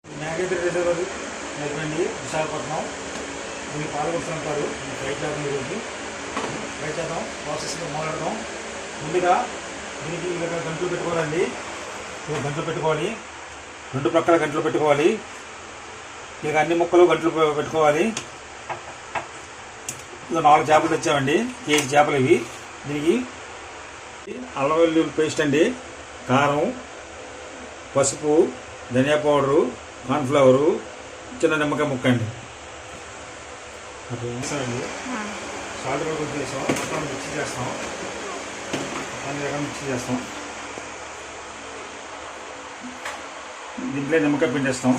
నాగేంద్ర రిజర్వర్ అయిపోయింది విశాఖపట్నం. దీన్ని పాల్గొంటుంటారు. ఫ్రై చేద్దాం, ఈరోజు ఫ్రై చేద్దాం. ప్రాసెస్ మొదలెడదాం. ముందుగా దీనికి గంటలు పెట్టుకోవాలండి. గంటలు పెట్టుకోవాలి, రెండు ప్రక్కల గంటలు పెట్టుకోవాలి. ఇక అన్ని ముక్కలు గంటలు పెట్టుకోవాలి. ఇక 4 చేపలు తెచ్చామండి, కేజీ చేపలు ఇవి. దీనికి అల్లం వెల్లుల్లి పేస్ట్ అండి, కారం, పసుపు, ధనియా పౌడరు, కార్న్ఫ్లవరు, చిన్న నిమ్మకాయ ముక్క అండి. అట్లా వేస్తామండి. సాల్ట్ కూడా కొంచెం వేసాం. మొత్తం మిక్సీ చేస్తాం. అన్ని రకాల మిక్సీ చేస్తాం. దీంట్లో నిమ్మకాయ పిండి వేస్తాం.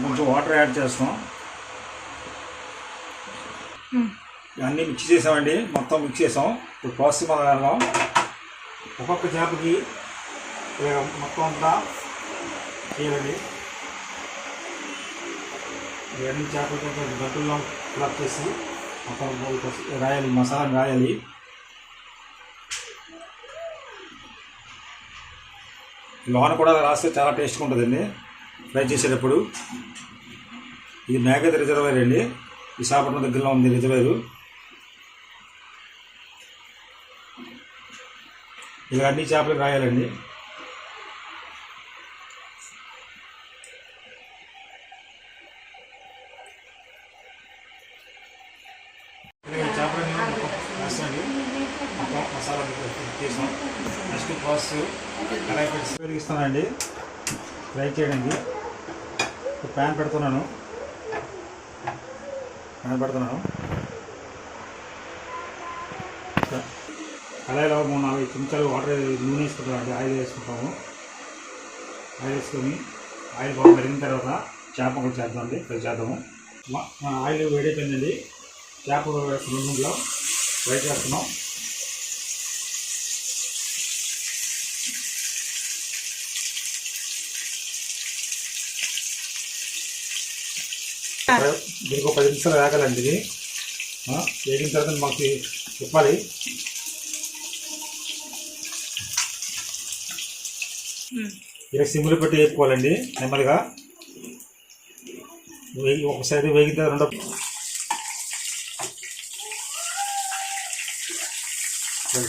కొంచెం వాటర్ యాడ్ చేస్తాం. అన్నీ మిక్స్ చేసామండి, మొత్తం మిక్స్ చేసాం. ఇప్పుడు ప్రాసెస్ మొదలెడదాం. ఒక్కొక్క చేపకి మొత్తం అంతా చేయాలండి. ఇవన్నీ చేపలతో గంటల్లో క్లాప్ చేసి మొత్తం రాయాలి, మసాలా రాయాలి. లోన కూడా రాస్తే చాలా టేస్ట్గా ఉంటుందండి ఫ్రై చేసేటప్పుడు. ఇది మేఘాది రిజర్వేర్ అండి, విశాఖపట్నం దగ్గరలో ఉంది రిజర్వేరు. ఇలా అన్ని చేపలకు రాయాలండి. చేపలన్నీ రాసండి, మొత్తం మసాలా తీసాం. నెక్స్ట్ ప్రాసెస్ కడాయి పెట్టి వెలిగిస్తానండి ఫ్రై చేయడానికి. ప్యాన్ పెడుతున్నాను. కడాయిలో 3-4 చెంచాలు వాటర్ నూనె వేసుకుంటామండి. ఆయిల్ వేసుకుంటాము. ఆయిల్ వేసుకొని ఆయిల్ బాగా మరిగిన తర్వాత చేప ఒకటి చేద్దామండి, ఫ్రై చేద్దాము. ఆయిల్ వేడైపోయిందండి. చేప నూనెలో ఫ్రై చేస్తున్నాం. దీనికి ఒక 10 నిమిషాలు వేగాలండి. ఇది వేగిన తర్వాత మాకు చెప్పాలి. ఇలా సిమ్లో పెట్టి వేసుకోవాలండి నెమ్మదిగా. ఒకసారి వేగిన తర్వాత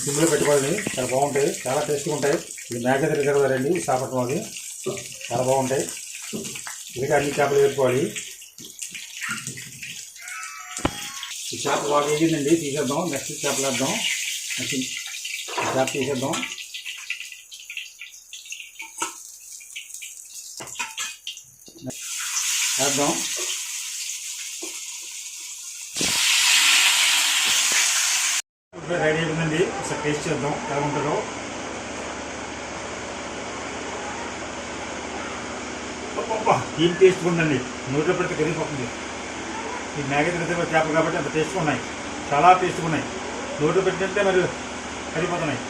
సిమ్లో పెట్టుకోవాలండి. చాలా బాగుంటాయి, చాలా టేస్ట్గా ఉంటాయి. ఇది మేఘాది రిజర్వేర్ అండి, విశాఖపట్నం. అది చాలా బాగుంటాయి. ఇదిగా అన్ని చేపలు వేసుకోవాలి. ఈ చేప బాగా వేగిందండి, తీసేద్దాం. నెక్స్ట్ చేపలు వేద్దాం. నెక్స్ట్ చేప తీసేద్దాం. వేద్దాం. రెడీ అయిపోయిందండి. ఒకసారి టేస్ట్ చేద్దాం ఎలా ఉంటుందో. ఏం టేస్ట్ ఉందండి, నోట్లో పెడితే కరిగిపోతుంది. ఈ మేఘాది రిజర్వేర్ చేపలు కాబట్టి అంత టేస్ట్గా ఉన్నాయి, చాలా టేస్ట్గా ఉన్నాయి. నోట్లో పెట్టినట్టే మరి కరిగిపోతున్నాయి.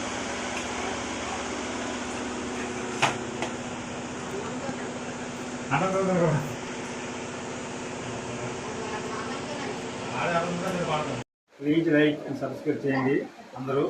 ప్లీజ్ లైక్ అండ్ సబ్స్క్రైబ్ చేయండి అందరూ.